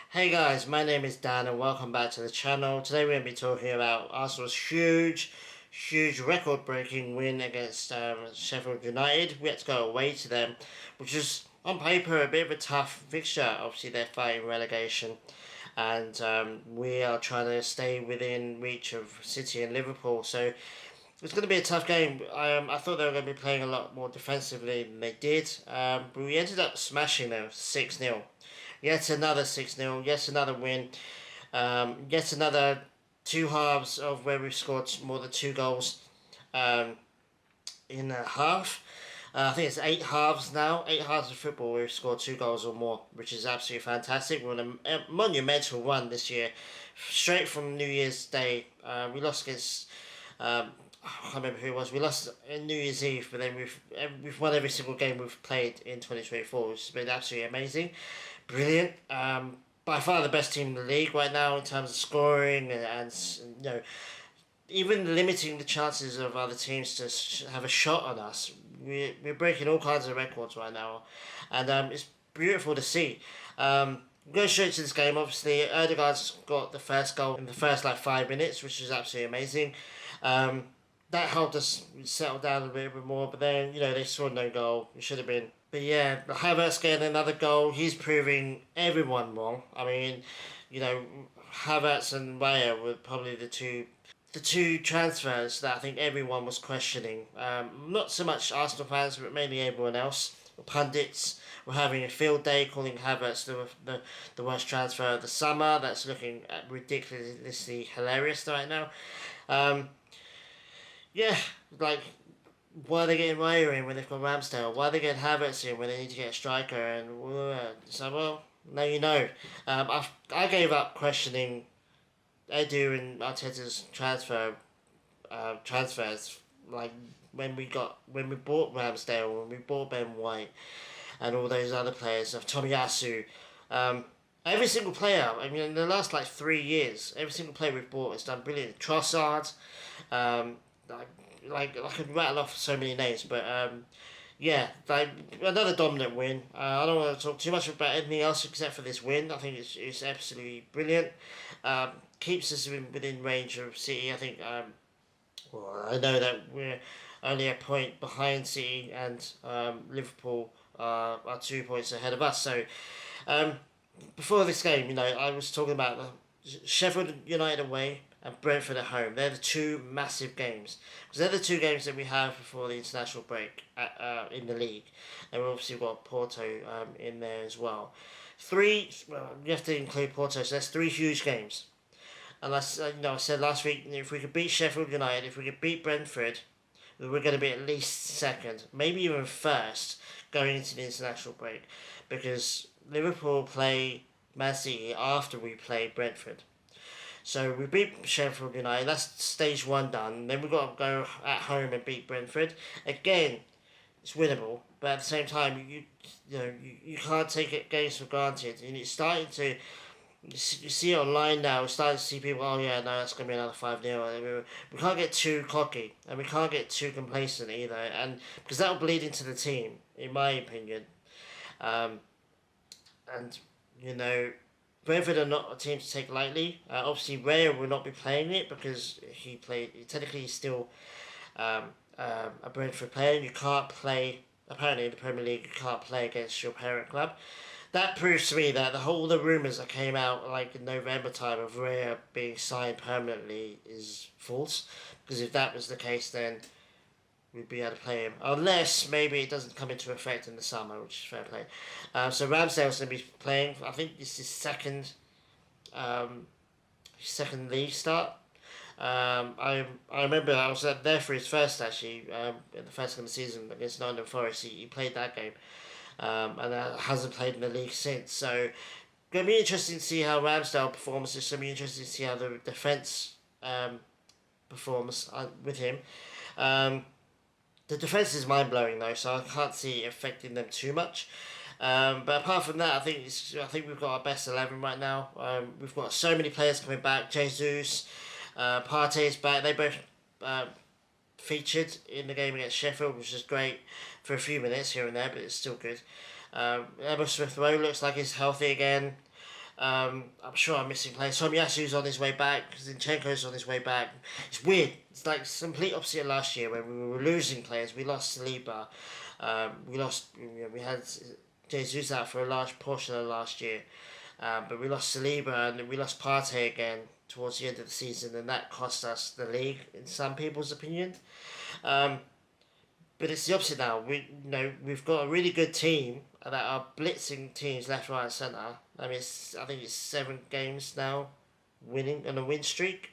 Hey guys, my name is Dan and welcome back to the channel. Today we're going to be talking about Arsenal's huge record-breaking win against Sheffield United. We had to go away to them, which is on paper a bit of a tough fixture. Obviously they're fighting relegation and we are trying to stay within reach of City and Liverpool. So it's going to be a tough game. I thought they were going to be playing a lot more defensively than they did, but we ended up smashing them 6-0. Yet another 6-0, yet another win, yet another two halves of where we've scored more than two goals in a half. I think it's 8 halves now, 8 halves of football we've scored 2 goals or more, which is absolutely fantastic. We're on a monumental run this year, straight from New Year's Day. We lost against I can't remember who it was. We lost on New Year's Eve, but then we've won every single game we've played in 2024, which has been absolutely amazing, brilliant. By far the best team in the league right now in terms of scoring and even limiting the chances of other teams to have a shot on us. We're breaking all kinds of records right now, and it's beautiful to see. Going straight to this game, obviously, Erdegaard's got the first goal in the first 5 minutes, which is absolutely amazing. That helped us settle down a little bit more, but then, they scored no goal. It should have been. But yeah, Havertz getting another goal, he's proving everyone wrong. I mean, Havertz and Raya were probably the two transfers that I think everyone was questioning. Not so much Arsenal fans, but mainly everyone else. The pundits were having a field day calling Havertz the worst transfer of the summer. That's looking ridiculously hilarious right now. Yeah, why are they getting Raya in when they've got Ramsdale? Why are they getting Havertz in when they need to get a striker? And so, well, now you know. I gave up questioning Edu and Arteta's transfers, like when we bought Ramsdale, when we bought Ben White, and all those other players of Tomiyasu. Every single player, I mean, in the last 3 years, every single player we've bought has done brilliant. Trossard, I could rattle off so many names, but yeah, another dominant win. I don't want to talk too much about anything else except for this win. I think it's absolutely brilliant. Keeps us within range of City. I think. Well, I know that we're only a point behind City, and Liverpool are 2 points ahead of us. So before this game, I was talking about the Sheffield United away and Brentford at home. They're the two massive games, because they're the two games that we have before the international break in the league, and we've obviously got Porto in there as well. You have to include Porto, so that's three huge games. And I said last week, if we could beat Sheffield United, if we could beat Brentford, we're going to be at least second, maybe even first, going into the international break, because Liverpool play Man City after we play Brentford. So we beat Sheffield United, that's stage one done. Then we've got to go at home and beat Brentford. Again, it's winnable, but at the same time, you can't take it games for granted. And it's starting to, you see it online now, we're starting to see people, oh yeah, no, that's going to be another 5-0. We can't get too cocky, and we can't get too complacent either, and because that will bleed into the team, in my opinion. And, Brentford are not a team to take lightly. Obviously, Raya will not be playing it because technically he's still a Brentford player, and you can't play, apparently in the Premier League, you can't play against your parent club. That proves to me that the rumours that came out in November time of Raya being signed permanently is false. Because if that was the case, then we'd be able to play him. Unless maybe it doesn't come into effect in the summer, which is fair play. So Ramsdale's going to be playing. I think this is second league start. I remember I was there for his first, actually, in the first game of the season against Nottingham Forest. He played that game. And hasn't played in the league since. So, going to be interesting to see how Ramsdale performs. It's going to be interesting to see how the defence performs with him. The defence is mind blowing though, so I can't see it affecting them too much. But apart from that, I think we've got our best 11 right now. We've got so many players coming back. Jesus, Partey's back. They both featured in the game against Sheffield, which is great for a few minutes here and there, but it's still good. Emma Smith Rowe looks like he's healthy again. I'm sure I'm missing players. Tomiyasu's on his way back. Zinchenko's on his way back. It's weird. It's like complete opposite of last year when we were losing players. We lost Saliba. We lost. We had Jesus out for a large portion of last year. But we lost Saliba and we lost Partey again towards the end of the season, and that cost us the league in some people's opinion. Um, but it's the opposite now. We've got a really good team that are blitzing teams left, right, and centre. I mean, I think it's 7 games now, winning on a win streak,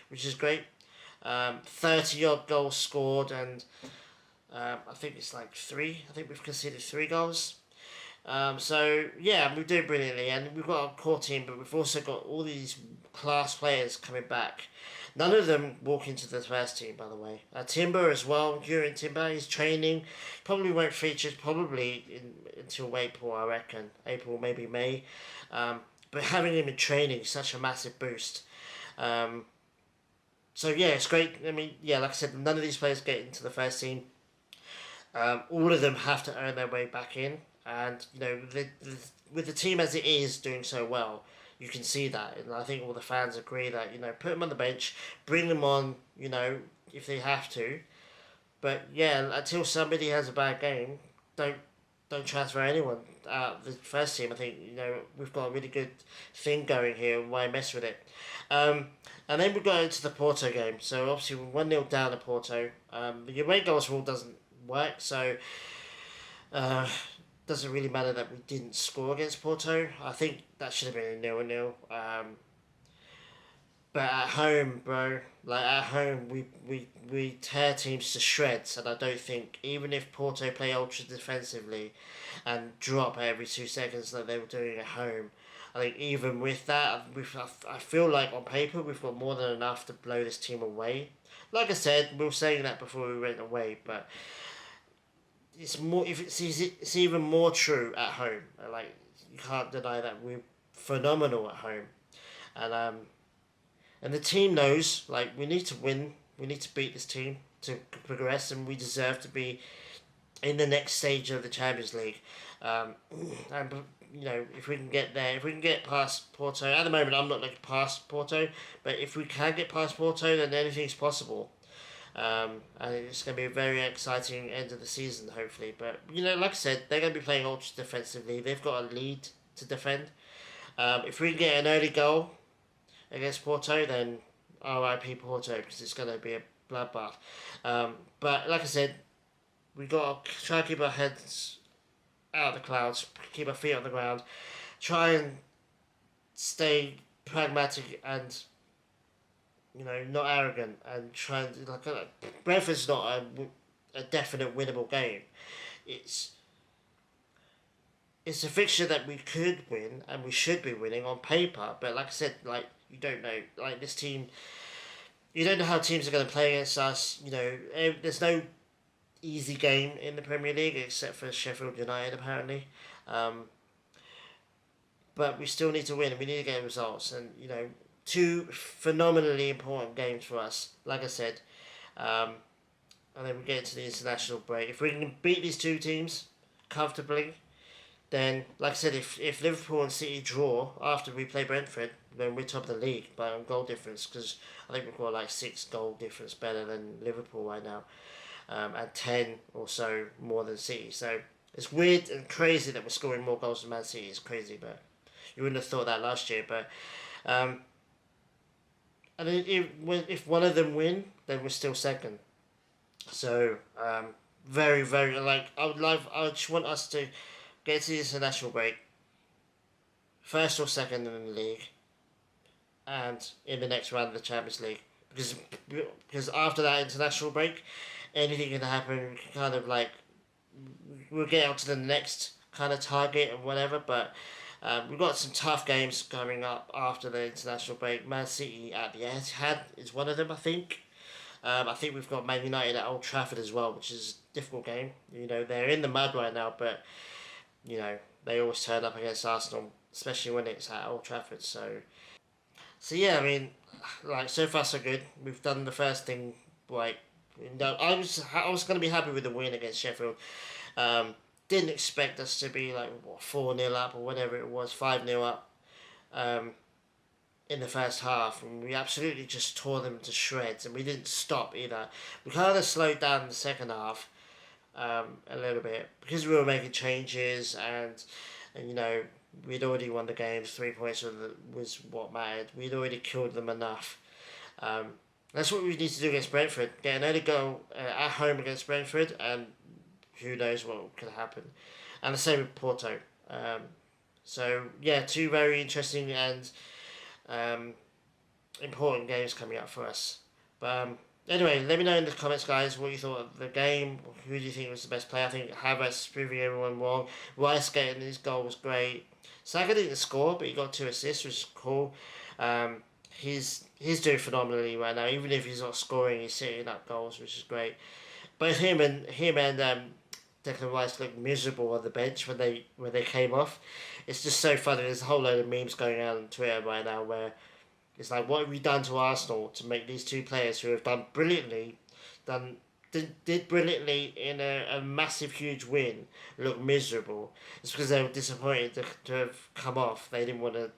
which is great. 30 odd goals scored, and I think it's like three. I think we've conceded 3 goals. So yeah, we're doing brilliantly, and we've got a core team, but we've also got all these class players coming back. None of them walk into the first team, by the way. Timber as well. During Timber, he's training. Probably won't feature until April, I reckon. April, maybe May. But having him in training is such a massive boost. So yeah, it's great. I mean, yeah, like I said, none of these players get into the first team. All of them have to earn their way back in, and with the team as it is doing so well, you can see that, and I think all the fans agree that put them on the bench, bring them on, if they have to, but yeah, until somebody has a bad game, don't transfer anyone out the first team. I think we've got a really good thing going here. Why mess with it? And then we go into the Porto game. So obviously we're 1-0 down to Porto. The away goals rule doesn't work, so doesn't really matter that we didn't score against Porto. I think that should have been a 0-0. But at home, bro, we tear teams to shreds, and I don't think, even if Porto play ultra defensively and drop every 2 seconds like they were doing at home, I think even with that, I feel like on paper we've got more than enough to blow this team away. Like I said, we were saying that before we went away, but it's more. If it's even more true at home. Like, you can't deny that we're phenomenal at home, and the team knows, like, we need to win. We need to beat this team to progress, and we deserve to be in the next stage of the Champions League. And if we can get there, if we can get past Porto. At the moment, I'm not looking past Porto, but if we can get past Porto, then anything's possible. And it's going to be a very exciting end of the season, hopefully. But, like I said, they're going to be playing ultra defensively. They've got a lead to defend. If we can get an early goal against Porto, then RIP Porto, because it's going to be a bloodbath. But, like I said, we got to try to keep our heads out of the clouds, keep our feet on the ground, try and stay pragmatic and not arrogant, and try and Brentford's not a definite winnable game. It's a fixture that we could win and we should be winning on paper, but like I said, you don't know, this team, you don't know how teams are going to play against us. There's no easy game in the Premier League except for Sheffield United apparently. But we still need to win, and we need to get results, and 2 phenomenally important games for us, like I said. And then we get into the international break. If we can beat these 2 teams comfortably, then, like I said, if Liverpool and City draw after we play Brentford, then we're top of the league by goal difference, because I think we've got 6 goal difference better than Liverpool right now, and 10 or so more than City. So it's weird and crazy that we're scoring more goals than Man City. It's crazy, but you wouldn't have thought that last year. But and if one of them win, then we're still second. So very, very, I just want us to get to the international break, first or second in the league, and in the next round of the Champions League, because after that international break, anything can happen. We can kind of we'll get out to the next kind of target and whatever, but we've got some tough games coming up after the international break. Man City at the Etihad is one of them, I think. I think we've got Man United at Old Trafford as well, which is a difficult game. They're in the mud right now, but they always turn up against Arsenal, especially when it's at Old Trafford. So yeah, I mean, so far so good. We've done the first thing. I was going to be happy with the win against Sheffield. Didn't expect us to be 4-0 up or whatever it was, 5-0 up. in the first half, and we absolutely just tore them to shreds, and we didn't stop either. We kind of slowed down in the second half a little bit because we were making changes, and we'd already won the games. 3 points was what mattered. We'd already killed them enough. Um, that's what we need to do against Brentford. Get an early goal at home against Brentford, and who knows what could happen. And the same with Porto. So yeah, two very interesting and um, important games coming up for us. But anyway, let me know in the comments, guys, what you thought of the game. Who do you think was the best player? I think Havertz proving everyone wrong. Rice getting his goal was great. Saka didn't score, but he got 2 assists, which is cool. He's doing phenomenally right now. Even if he's not scoring, he's setting up goals, which is great. But him and Declan Rice looked miserable on the bench when they came off. It's just so funny. There's a whole load of memes going out on Twitter right now where it's like, what have we done to Arsenal to make these two players who have did brilliantly in a massive, huge win look miserable? It's because they were disappointed to have come off. They didn't want to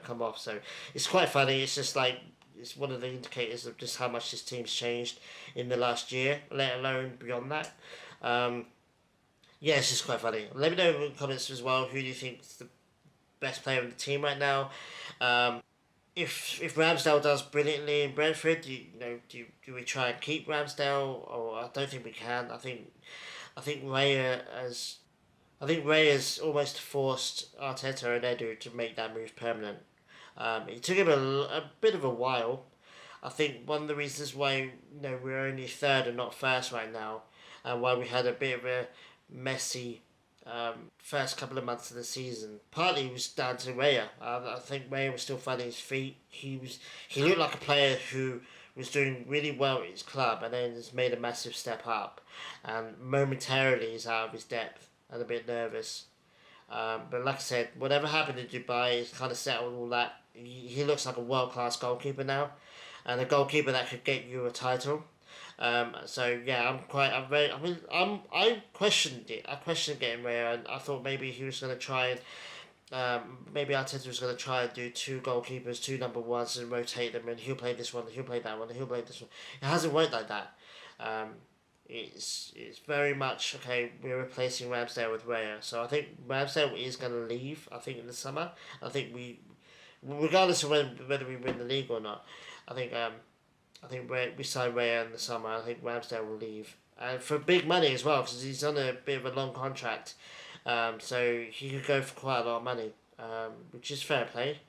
come off. So it's quite funny. It's just like, it's one of the indicators of just how much this team's changed in the last year, let alone beyond that. Yeah, it's just quite funny. Let me know in the comments as well, who do you think is the best player in the team right now. If Ramsdale does brilliantly in Brentford, do we try and keep Ramsdale? Or I don't think we can. I think Ray has almost forced Arteta and Edu to make that move permanent. It took him a bit of a while. I think one of the reasons why we're only third and not first right now, and why we had a bit of a messy first couple of months of the season. Partly was down to Raya. I think Raya was still finding his feet. He looked like a player who was doing really well at his club, and then has made a massive step up, and momentarily he's out of his depth and a bit nervous. But like I said, whatever happened in Dubai, he's kind of settled all that. He looks like a world class goalkeeper now, and a goalkeeper that could get you a title. So yeah, I questioned it. I questioned getting Raya, and I thought maybe he was going to try and maybe Arteta was going to try and do 2 goalkeepers, 2 number ones, and rotate them, and he'll play this one, he'll play that one, and he'll play this one. It hasn't worked like that. It's very much okay. We're replacing Ramsdale with Raya, so I think Ramsdale is going to leave. I think in the summer. I think regardless of whether we win the league or not, I think we sign Raya in the summer. I think Ramsdale will leave, and for big money as well, because he's on a bit of a long contract. So he could go for quite a lot of money, which is fair play.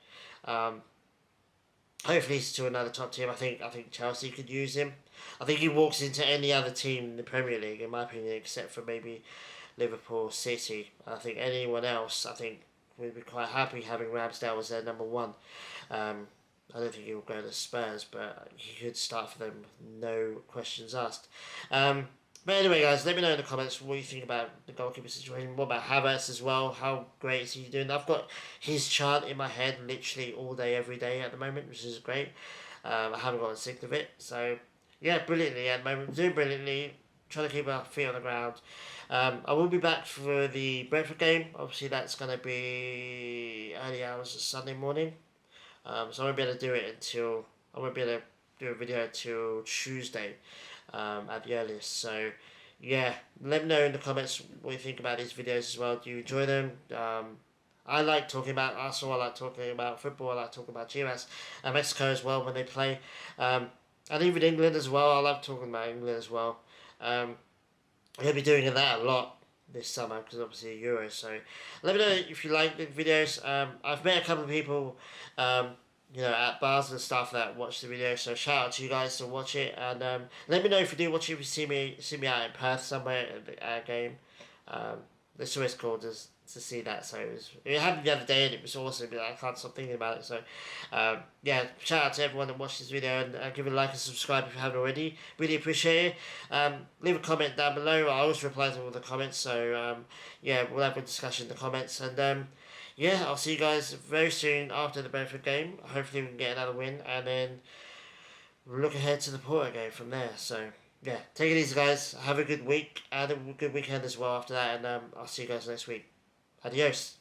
Hopefully he's to another top team. I think Chelsea could use him. I think he walks into any other team in the Premier League, in my opinion, except for maybe Liverpool, City. I think anyone else, would be quite happy having Ramsdale as their number 1. I don't think he will go to Spurs, but he could start for them, no questions asked. But anyway, guys, let me know in the comments what you think about the goalkeeper situation. What about Havertz as well? How great is he doing? I've got his chart in my head literally all day, every day at the moment, which is great. I haven't gotten sick of it. So, yeah, brilliantly at the moment. Doing brilliantly. Trying to keep our feet on the ground. I will be back for the Brentford game. Obviously, that's going to be early hours of Sunday morning. So I won't be able to do it until... I won't be able to do a video until Tuesday at the earliest. So, yeah, let me know in the comments what you think about these videos as well. Do you enjoy them? I like talking about Arsenal. I like talking about football. I like talking about GMS and Mexico as well when they play. And even England as well. I love talking about England as well. I'm going to be doing that a lot this summer because obviously Euros. So let me know if you like the videos. I've met a couple of people at bars and stuff that watch the video, so shout out to you guys to watch it, and let me know if you do watch it, if you see me out in Perth somewhere at a game. It's always cool to see that. So it happened the other day and it was awesome, but I can't stop thinking about it. So yeah, shout out to everyone that watched this video, and give it a like and subscribe if you haven't already. Really appreciate it. Leave a comment down below. I always reply to all the comments, so yeah, we'll have a discussion in the comments, and yeah, I'll see you guys very soon after the Brentford game. Hopefully we can get another win, and then look ahead to the Porto game from there. So yeah, take it easy, guys. Have a good week and a good weekend as well after that, and I'll see you guys next week. Adios.